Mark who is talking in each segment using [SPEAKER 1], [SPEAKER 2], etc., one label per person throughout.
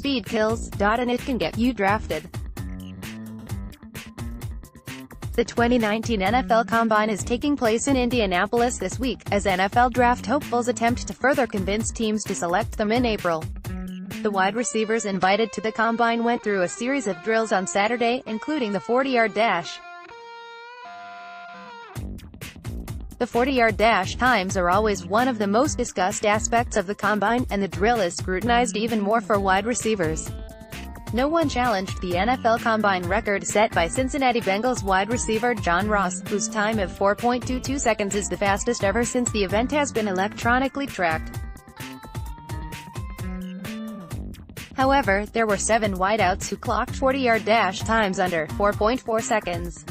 [SPEAKER 1] speed kills, and it can get you drafted. The 2019 NFL Combine is taking place in Indianapolis this week, as NFL draft hopefuls attempt to further convince teams to select them in April. The wide receivers invited to the Combine went through a series of drills on Saturday, including the 40-yard dash. The 40-yard dash times are always one of the most discussed aspects of the Combine, and the drill is scrutinized even more for wide receivers. No one challenged the NFL Combine record set by Cincinnati Bengals wide receiver John Ross, whose time of 4.22 seconds is the fastest ever since the event has been electronically tracked. However, there were 7 wideouts who clocked 40-yard dash times under 4.4 seconds.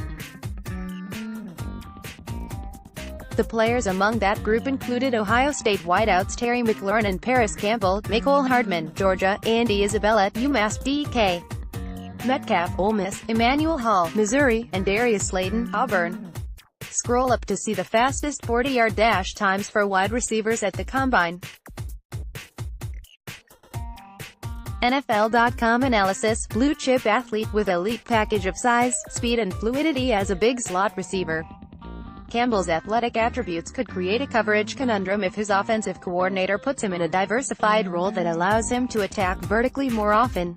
[SPEAKER 1] The players among that group included Ohio State wideouts Terry McLaurin and Paris Campbell, Mecole Hardman, Georgia, Andy Isabella, UMass, DK Metcalf, Ole Miss, Emmanuel Hall, Missouri, and Darius Slayton, Auburn. Scroll up to see the fastest 40-yard dash times for wide receivers at the Combine. NFL.com analysis: blue chip athlete with elite package of size, speed and fluidity as a big slot receiver. Campbell's athletic attributes could create a coverage conundrum if his offensive coordinator puts him in a diversified role that allows him to attack vertically more often.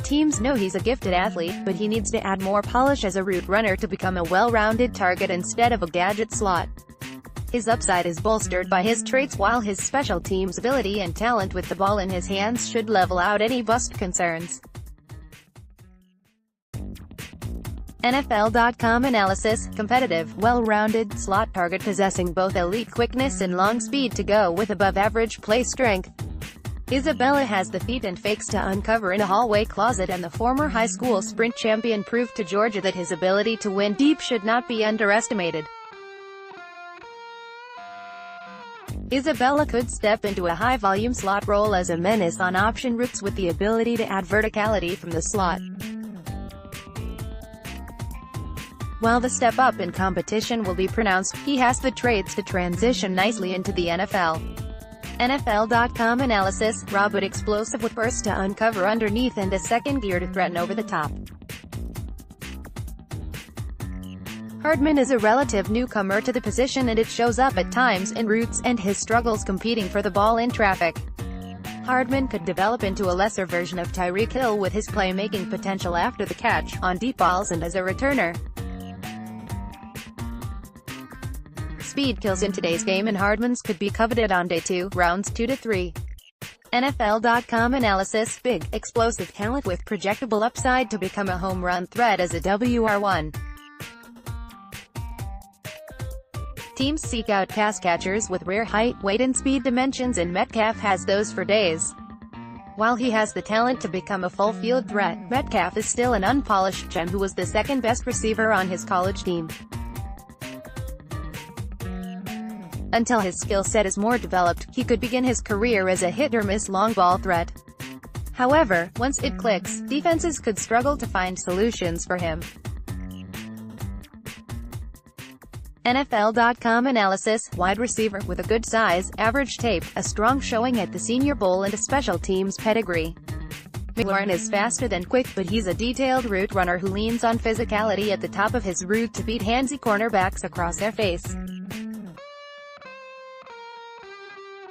[SPEAKER 1] Teams know he's a gifted athlete, but he needs to add more polish as a route runner to become a well-rounded target instead of a gadget slot. His upside is bolstered by his traits, while his special teams ability and talent with the ball in his hands should level out any bust concerns. NFL.com analysis: competitive, well-rounded slot target possessing both elite quickness and long speed to go with above-average play strength. Isabella has the feet and fakes to uncover in a hallway closet, and the former high school sprint champion proved to Georgia that his ability to win deep should not be underestimated. Isabella could step into a high-volume slot role as a menace on option routes with the ability to add verticality from the slot. While the step up in competition will be pronounced, he has the traits to transition nicely into the NFL. NFL.com analysis: raw but explosive with bursts to uncover underneath and a second gear to threaten over the top. Hardman is a relative newcomer to the position, and it shows up at times in routes and his struggles competing for the ball in traffic. Hardman could develop into a lesser version of Tyreek Hill with his playmaking potential after the catch, on deep balls and as a returner. Speed kills in today's game, and Hardman's could be coveted on day 2, rounds 2 to 3. NFL.com analysis: big, explosive talent with projectable upside to become a home run threat as a WR1. Teams seek out pass catchers with rare height, weight and speed dimensions, and Metcalf has those for days. While he has the talent to become a full-field threat, Metcalf is still an unpolished gem who was the second-best receiver on his college team. Until his skill set is more developed, he could begin his career as a hit-or-miss long-ball threat. However, once it clicks, defenses could struggle to find solutions for him. NFL.com analysis: wide receiver with a good size, average tape, a strong showing at the Senior Bowl and a special teams pedigree. McLaurin is faster than quick, but he's a detailed route runner who leans on physicality at the top of his route to beat handsy cornerbacks across their face.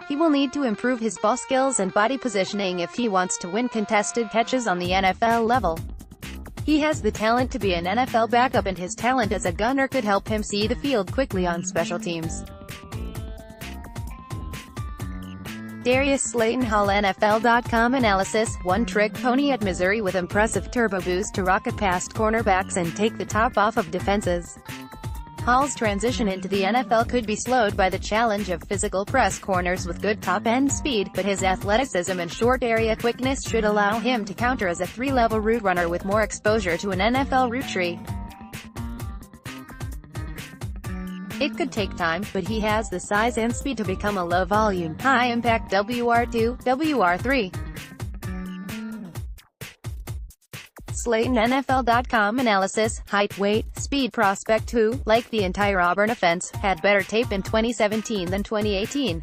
[SPEAKER 1] He will need to improve his ball skills and body positioning if he wants to win contested catches on the NFL level. He has the talent to be an NFL backup, and his talent as a gunner could help him see the field quickly on special teams. Darius Slayton Hall NFL.com analysis: one-trick pony at Missouri with impressive turbo boost to rocket past cornerbacks and take the top off of defenses. Hall's transition into the NFL could be slowed by the challenge of physical press corners with good top-end speed, but his athleticism and short area quickness should allow him to counter as a 3-level route runner with more exposure to an NFL route tree. It could take time, but he has the size and speed to become a low-volume, high-impact WR2, WR3. Slayton NFL.com analysis: height, weight, speed prospect who, like the entire Auburn offense, had better tape in 2017 than 2018.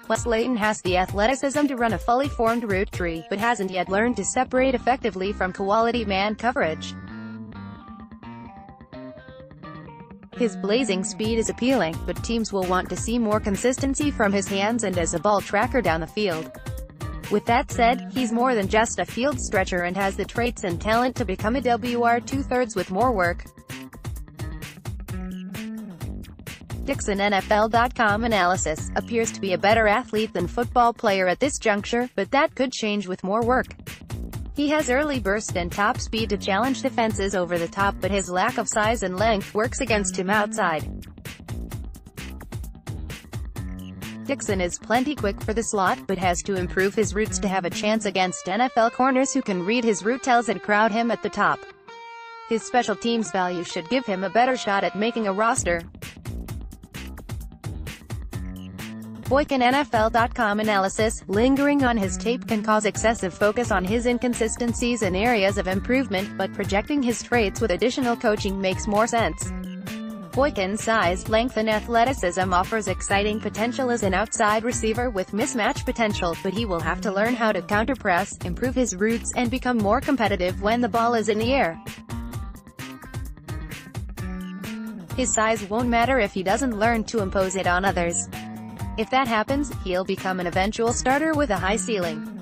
[SPEAKER 1] Wes Layton has the athleticism to run a fully formed route tree, but hasn't yet learned to separate effectively from quality man coverage. His blazing speed is appealing, but teams will want to see more consistency from his hands and as a ball tracker down the field. With that said, he's more than just a field stretcher and has the traits and talent to become a WR2/3 with more work. NFL.com analysis, appears to be a better athlete than football player at this juncture, but that could change with more work. He has early burst and top speed to challenge defenses over the top, but his lack of size and length works against him outside. Cincinn is plenty quick for the slot, but has to improve his routes to have a chance against NFL corners who can read his route tells and crowd him at the top. His special teams value should give him a better shot at making a roster. NFL.com analysis, lingering on his tape can cause excessive focus on his inconsistencies and areas of improvement, but projecting his traits with additional coaching makes more sense. Boykin's size, length and athleticism offers exciting potential as an outside receiver with mismatch potential, but he will have to learn how to counter-press, improve his routes, and become more competitive when the ball is in the air. His size won't matter if he doesn't learn to impose it on others. If that happens, he'll become an eventual starter with a high ceiling.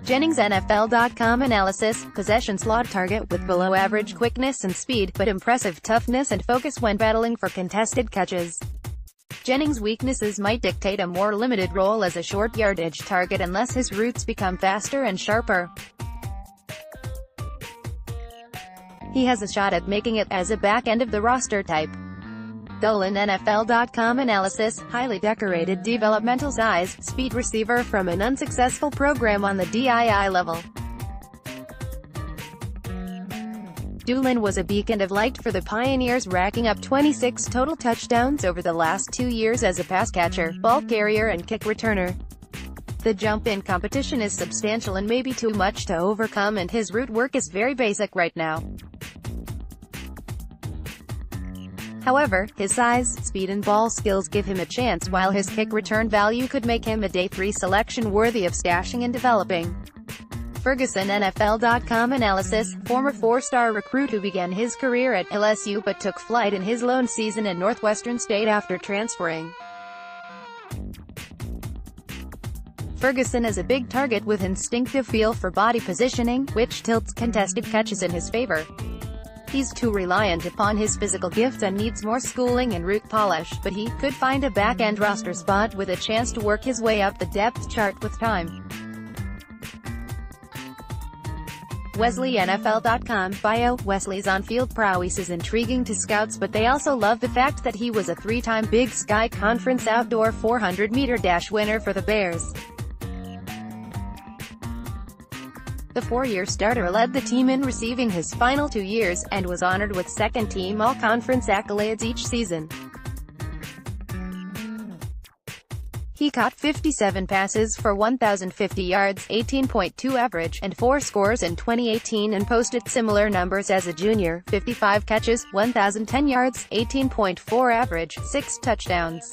[SPEAKER 1] NFL.com analysis, possession slot target with below-average quickness and speed, but impressive toughness and focus when battling for contested catches. Jennings' weaknesses might dictate a more limited role as a short yardage target unless his routes become faster and sharper. He has a shot at making it as a back end of the roster type. NFL.com analysis, highly decorated developmental size, speed receiver from an unsuccessful program on the DII level. Doolin was a beacon of light for the Pioneers, racking up 26 total touchdowns over the last 2 years as a pass catcher, ball carrier and kick returner. The jump in competition is substantial and maybe too much to overcome, and his route work is very basic right now. However, his size, speed and ball skills give him a chance, while his kick return value could make him a day 3 selection worthy of stashing and developing. NFL.com analysis, former 4-star recruit who began his career at LSU but took flight in his lone season at Northwestern State after transferring. Ferguson is a big target with instinctive feel for body positioning, which tilts contested catches in his favor. He's too reliant upon his physical gifts and needs more schooling and route polish, but he could find a back-end roster spot with a chance to work his way up the depth chart with time. NFL.com bio, Wesley's on-field prowess is intriguing to scouts, but they also love the fact that he was a 3-time Big Sky Conference outdoor 400-meter dash winner for the Bears. The 4-year starter led the team in receiving his final 2 years, and was honored with second-team All-Conference accolades each season. He caught 57 passes for 1,050 yards, 18.2 average, and 4 scores in 2018 and posted similar numbers as a junior, 55 catches, 1,010 yards, 18.4 average, 6 touchdowns.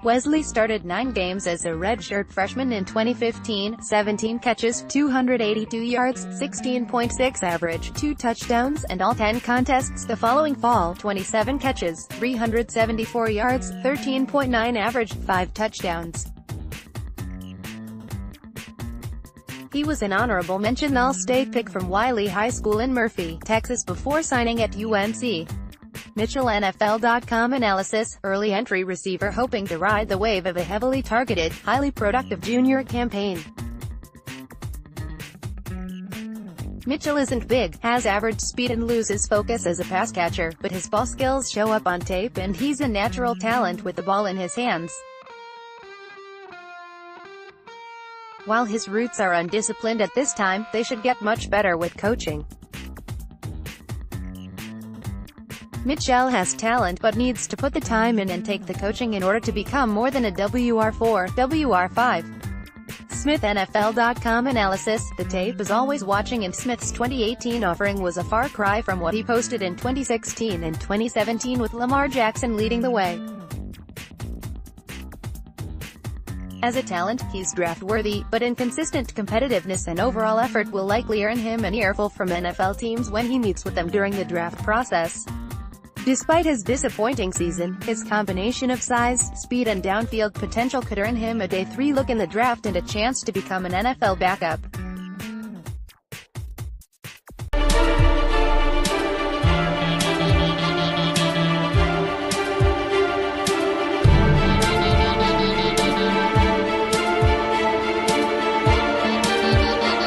[SPEAKER 1] Wesley started 9 games as a redshirt freshman in 2015, 17 catches, 282 yards, 16.6 average, 2 touchdowns, and all 10 contests the following fall, 27 catches, 374 yards, 13.9 average, 5 touchdowns. He was an honorable mention All-State pick from Wiley High School in Murphy, Texas before signing at UNC. Mitchell NFL.com analysis, early entry receiver hoping to ride the wave of a heavily targeted, highly productive junior campaign. Mitchell isn't big, has average speed and loses focus as a pass catcher, but his ball skills show up on tape and he's a natural talent with the ball in his hands. While his routes are undisciplined at this time, they should get much better with coaching. Mitchell has talent but needs to put the time in and take the coaching in order to become more than a WR4, WR5. Smith NFL.com analysis, the tape is always watching and Smith's 2018 offering was a far cry from what he posted in 2016 and 2017 with Lamar Jackson leading the way. As a talent, he's draft-worthy, but inconsistent competitiveness and overall effort will likely earn him an earful from NFL teams when he meets with them during the draft process. Despite his disappointing season, his combination of size, speed and downfield potential could earn him a day 3 look in the draft and a chance to become an NFL backup.